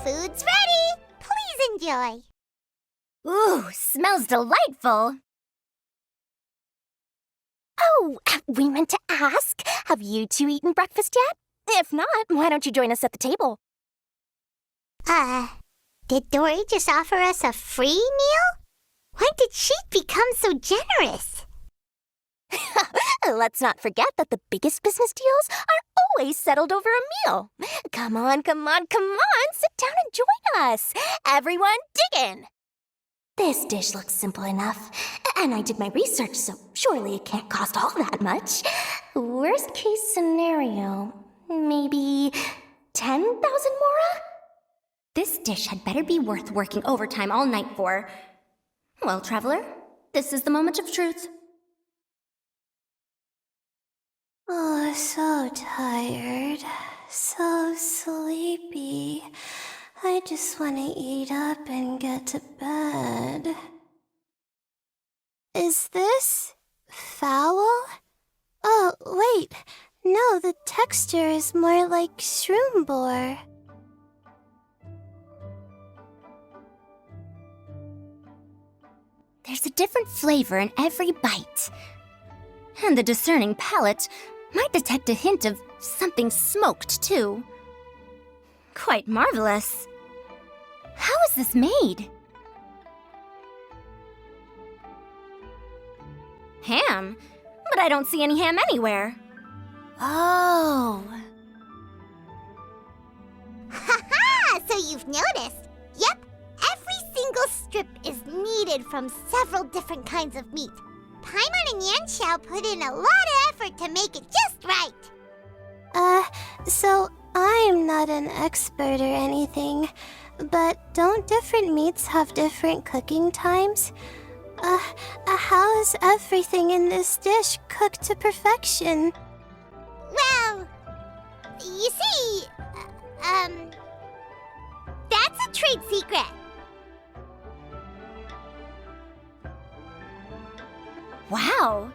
Food's ready. Please enjoy. Ooh, smells delightful. Oh, we meant to ask, have you two eaten breakfast yet? If not, why don't you join us at the table? Did Dory just offer us a free meal? When did she become so generous? Let's not forget that the biggest business deals are always settled over a meal. Come on, sit down and join us. Everyone, dig in. This dish looks simple enough, and I did my research, so surely it can't cost all that much. Worst case scenario, maybe 10,000 mora? This dish had better be worth working overtime all night for. Well, traveler, this is the moment of truth. Oh, so tired. So sleepy. I just want to eat up and get to bed. Is this foul? Oh, wait. No, the texture is more like shroom boar. There's a different flavor in every bite. And the discerning palate might detect a hint of something smoked, too. Quite marvelous. How is this made? Ham? But I don't see any ham anywhere. Oh. Ha-ha! So you've noticed. Yep, every single strip is kneaded from several different kinds of meat. Paimon and Yanxiao put in a lot of effort to make it just right. So I'm not an expert or anything, but don't different meats have different cooking times? How is everything in this dish cooked to perfection? Well, you see, that's a trade secret. Wow.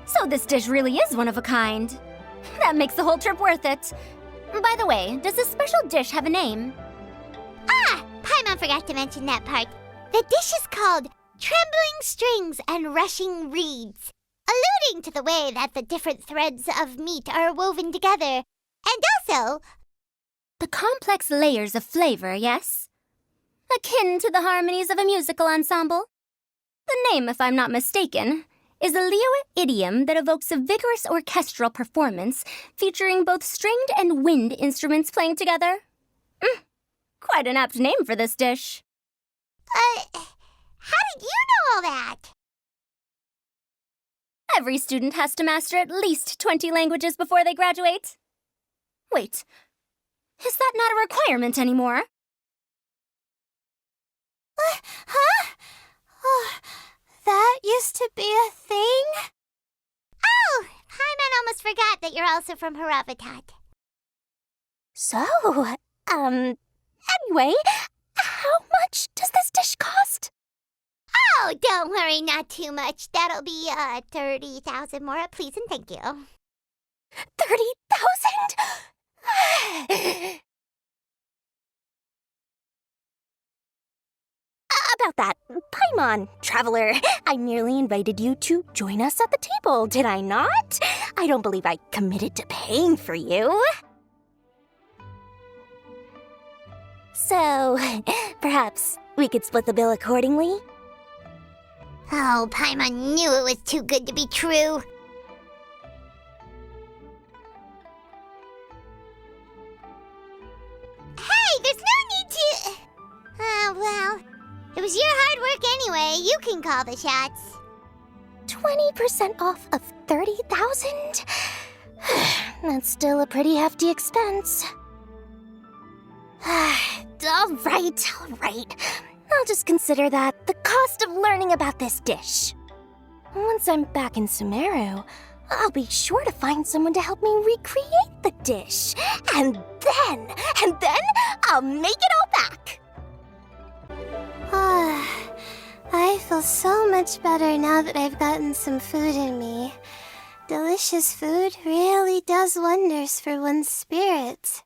So this dish really is one of a kind. That makes the whole trip worth it. By the way, does this special dish have a name? Paimon forgot to mention that part. The dish is called Trembling Strings and Rushing Reeds, alluding to the way that the different threads of meat are woven together, and also The complex layers of flavor, yes? Akin to the harmonies of a musical ensemble? The name, if I'm not mistaken, is a Liyue idiom that evokes a vigorous orchestral performance featuring both stringed and wind instruments playing together. Quite an apt name for this dish. how did you know all that? Every student has to master at least 20 languages before they graduate. Wait, is that not a requirement anymore? Huh? Oh, that used to be a thing? Oh, Paimon almost forgot that you're also from Haravatat. So, anyway, how much does this dish cost? Oh, don't worry, not too much. That'll be 30,000 mora, please and thank you. 30,000? About that, Paimon, traveler, I nearly invited you to join us at the table, did I not? I don't believe I committed to paying for you. So, perhaps we could split the bill accordingly? Oh, Paimon knew it was too good to be true. Hey, there's no need to... well, it was your hard work anyway. You can call the shots. 20% off of 30,000? That's still a pretty hefty expense. All right. I'll just consider that the cost of learning about this dish. Once I'm back in Sumeru, I'll be sure to find someone to help me recreate the dish. And then I'll make it all back. I feel so much better now that I've gotten some food in me. Delicious food really does wonders for one's spirit.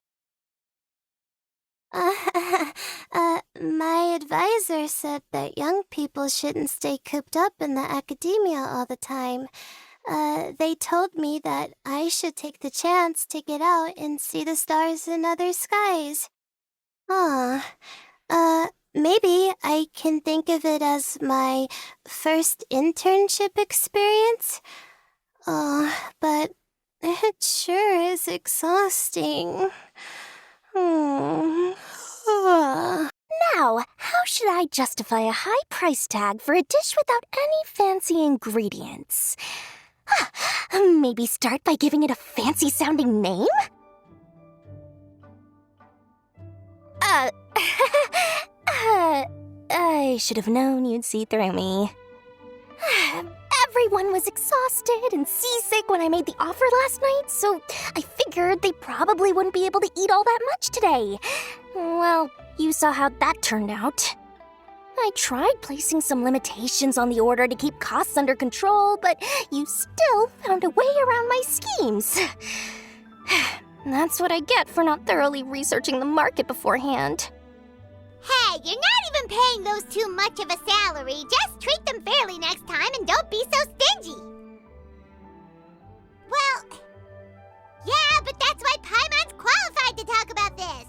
My advisor said that young people shouldn't stay cooped up in the academia all the time. They told me that I should take the chance to get out and see the stars in other skies. Maybe I can think of it as my first internship experience. But it sure is exhausting. Now, how should I justify a high price tag for a dish without any fancy ingredients? Maybe start by giving it a fancy-sounding name? I should have known you'd see through me. Everyone was exhausted and seasick when I made the offer last night, so I figured they probably wouldn't be able to eat all that much today. Well, you saw how that turned out. I tried placing some limitations on the order to keep costs under control, but you still found a way around my schemes. That's what I get for not thoroughly researching the market beforehand. Hey, you're not even paying those too much of a salary. Just treat them fairly next time and don't be so stingy. Well, yeah, but that's why Paimon's qualified to talk about this.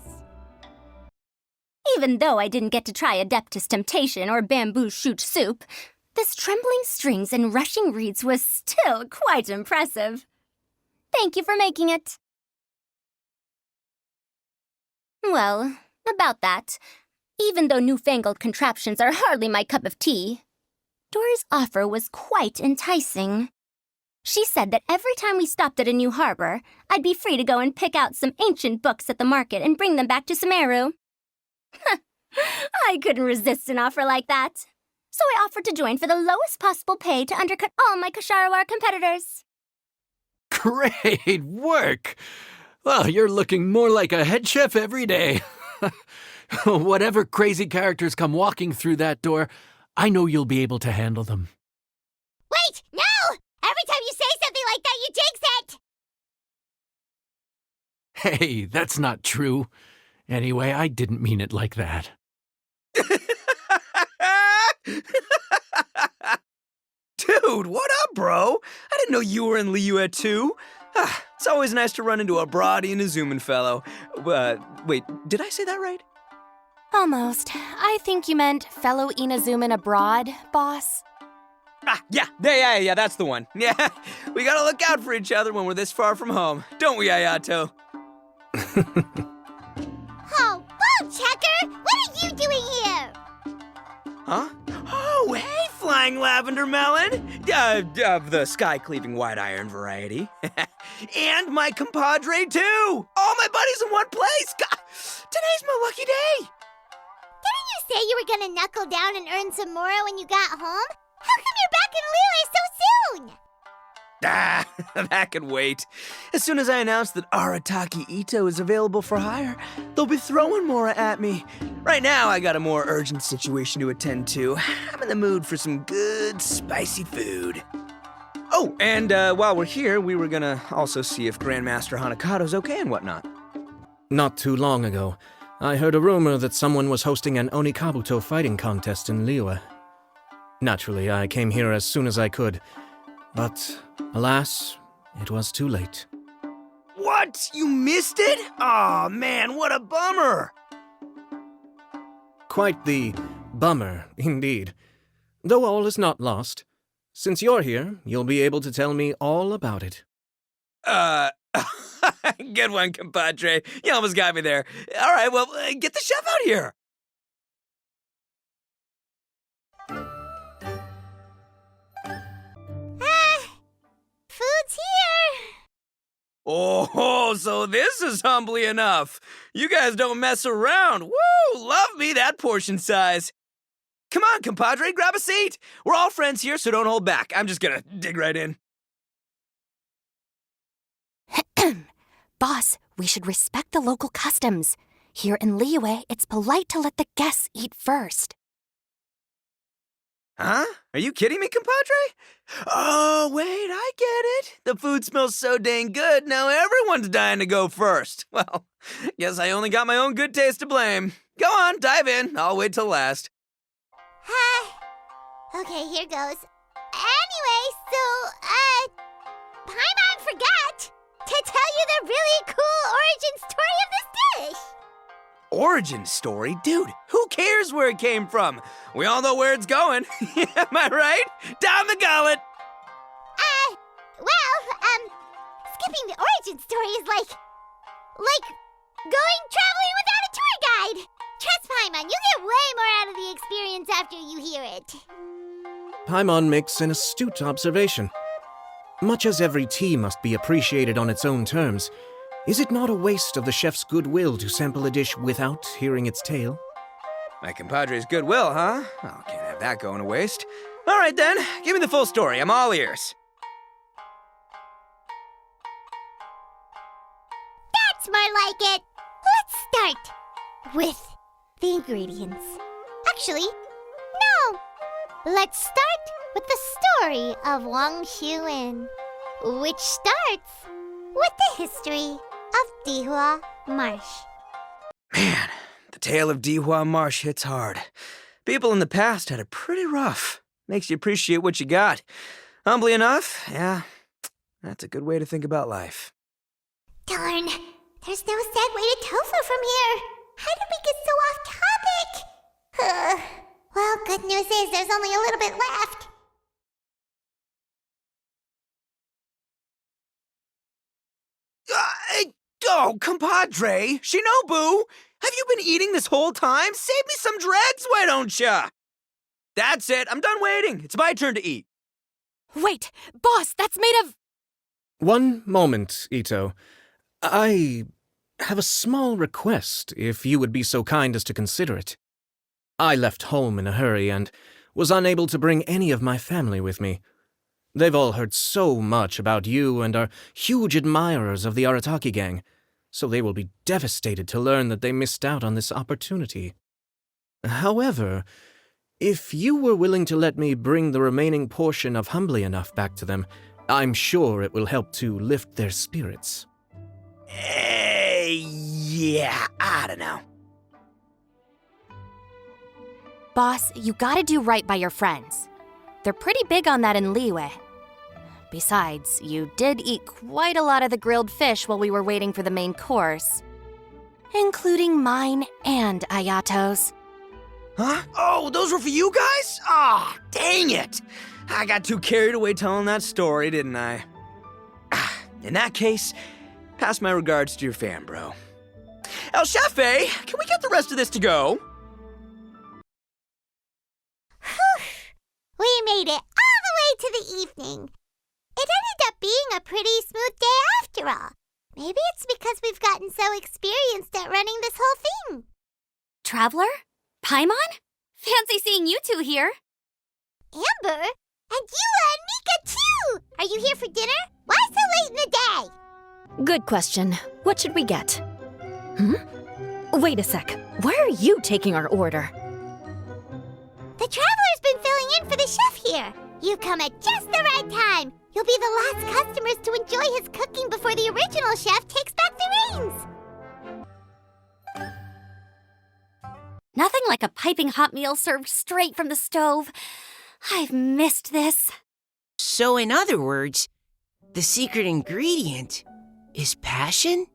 Even though I didn't get to try Adeptus Temptation or Bamboo Shoot Soup, this Trembling Strings and Rushing Reeds was still quite impressive. Thank you for making it. Well, about that, even though newfangled contraptions are hardly my cup of tea, Dory's offer was quite enticing. She said that every time we stopped at a new harbor, I'd be free to go and pick out some ancient books at the market and bring them back to Sumeru. I couldn't resist an offer like that, so I offered to join for the lowest possible pay to undercut all my Kasharawar competitors. Great work! Well, you're looking more like a head chef every day. Whatever crazy characters come walking through that door, I know you'll be able to handle them. Wait, no! Every time you say something like that, you jinx it! Hey, that's not true. Anyway, I didn't mean it like that. Dude, what up, bro? I didn't know you were in Liyue too. It's always nice to run into a Brody and a Zoomin fellow. Wait, did I say that right? Almost. I think you meant fellow Inazuman abroad, boss. Yeah, that's the one. Yeah, we gotta look out for each other when we're this far from home, don't we, Ayato? Oh, Bull Checker! What are you doing here? Huh? Oh, hey, Flying Lavender Melon! Of the sky-cleaving white iron variety. And my compadre, too! All my buddies in one place! God, today's my lucky day! Didn't you say you were gonna knuckle down and earn some more when you got home? How come you're back in Liyue so soon? That could wait. As soon as I announce that Arataki Ito is available for hire, they'll be throwing Mora at me. Right now, I got a more urgent situation to attend to. I'm in the mood for some good, spicy food. Oh, and while we're here, we were gonna also see if Grandmaster Hanakado's okay and whatnot. Not too long ago, I heard a rumor that someone was hosting an Onikabuto fighting contest in Liyue. Naturally, I came here as soon as I could, but alas, it was too late. What? You missed it? Aw, man, what a bummer! Quite the bummer, indeed. Though all is not lost. Since you're here, you'll be able to tell me all about it. Good one, compadre. You almost got me there. All right, well, get the chef out here. Food's here! Oh, so this is humbly enough. You guys don't mess around. Woo! Love me that portion size. Come on, compadre, grab a seat. We're all friends here, so don't hold back. I'm just gonna dig right in. Boss, we should respect the local customs. Here in Liyue, it's polite to let the guests eat first. Huh? Are you kidding me, compadre? Oh, wait, I get it. The food smells so dang good, now everyone's dying to go first. Well, guess I only got my own good taste to blame. Go on, dive in. I'll wait till last. Okay, here goes. Anyway, Paimon forgot to tell you the really cool origin story of this dish. Origin story? Dude, who cares where it came from? We all know where it's going. Am I right? Down the gullet! Skipping the origin story is like going traveling without a tour guide. Trust Paimon, you get way more out of the experience after you hear it. Paimon makes an astute observation. Much as every tea must be appreciated on its own terms, is it not a waste of the chef's goodwill to sample a dish without hearing its tale? My compadre's goodwill, huh? Oh, can't have that going to waste. All right then, give me the full story. I'm all ears. That's more like it. Let's start with the ingredients. Actually, no. Let's start with the story of Wang Xuan, which starts with the history of Dihua Marsh. Man, the tale of Dihua Marsh hits hard. People in the past had it pretty rough. Makes you appreciate what you got. Humbly enough, yeah, that's a good way to think about life. Darn, there's no segue to tofu from here. How did we get so off topic? Well, good news is there's only a little bit left. Oh, compadre, Shinobu, have you been eating this whole time? Save me some dregs, why don't ya? That's it, I'm done waiting. It's my turn to eat. Wait, boss, that's made of. One moment, Ito. I have a small request, if you would be so kind as to consider it. I left home in a hurry and was unable to bring any of my family with me. They've all heard so much about you and are huge admirers of the Arataki gang, so they will be devastated to learn that they missed out on this opportunity. However, if you were willing to let me bring the remaining portion of Humbly Enough back to them, I'm sure it will help to lift their spirits. Yeah, I don't know. Boss, you gotta do right by your friends. They're pretty big on that in Liyue. Besides, you did eat quite a lot of the grilled fish while we were waiting for the main course. Including mine and Ayato's. Huh? Oh, those were for you guys? Ah, dang it! I got too carried away telling that story, didn't I? In that case, pass my regards to your fan, bro. El Chefe, can we get the rest of this to go? We made it all the way to the evening. It ended up being a pretty smooth day after all. Maybe it's because we've gotten so experienced at running this whole thing. Traveler? Paimon? Fancy seeing you two here. Amber? And Eula and Mika too! Are you here for dinner? Why so late in the day? Good question. What should we get? Wait a sec. Why are you taking our order? The Traveler's been filling in for the chef here. You've come at just the right time. You'll be the last customers to enjoy his cooking before the original chef takes back the reins. Nothing like a piping hot meal served straight from the stove. I've missed this. So, in other words, the secret ingredient is passion?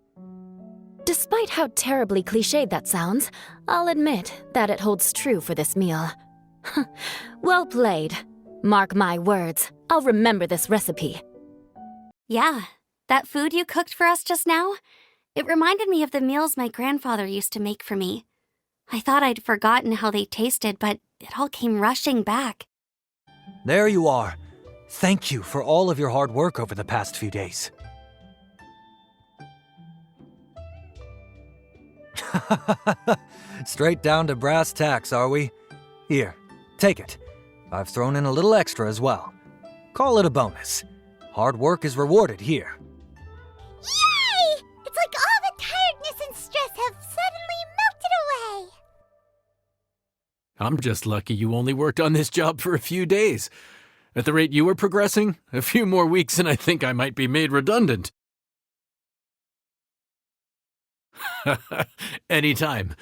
Despite how terribly cliched that sounds, I'll admit that it holds true for this meal. Well played. Mark my words, I'll remember this recipe. Yeah, that food you cooked for us just now, it reminded me of the meals my grandfather used to make for me. I thought I'd forgotten how they tasted, but it all came rushing back. There you are. Thank you for all of your hard work over the past few days. Straight down to brass tacks, are we? Here, take it. I've thrown in a little extra as well. Call it a bonus. Hard work is rewarded here. Yay! It's like all the tiredness and stress have suddenly melted away. I'm just lucky you only worked on this job for a few days. At the rate you were progressing, a few more weeks and I think I might be made redundant. Anytime.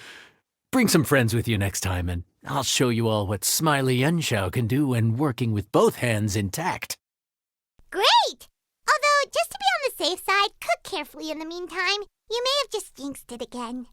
Bring some friends with you next time, and I'll show you all what Smiley Yenshao can do when working with both hands intact. Great! Although, just to be on the safe side, cook carefully in the meantime. You may have just jinxed it again.